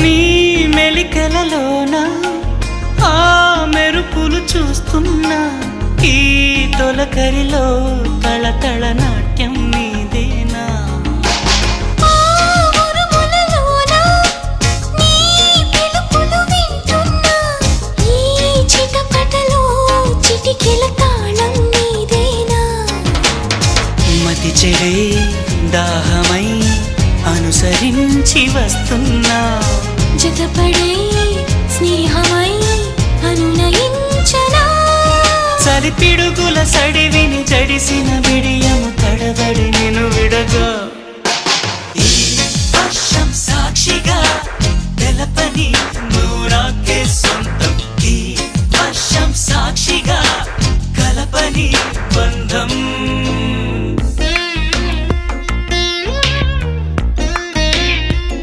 నీ మెలికలలోన ఆ మెరుపులు చూస్తున్నా ఈ తొలకరిలో తళతళ నాట్యం నీదేనా మతి చెడే దాహమై అనుసరించి వస్తున్నా జతపడే స్నేహమై అనునయించనా చలి పిడుగుల సడివిని జడిసిన బిడియము తడబడి నిన్ను విడగా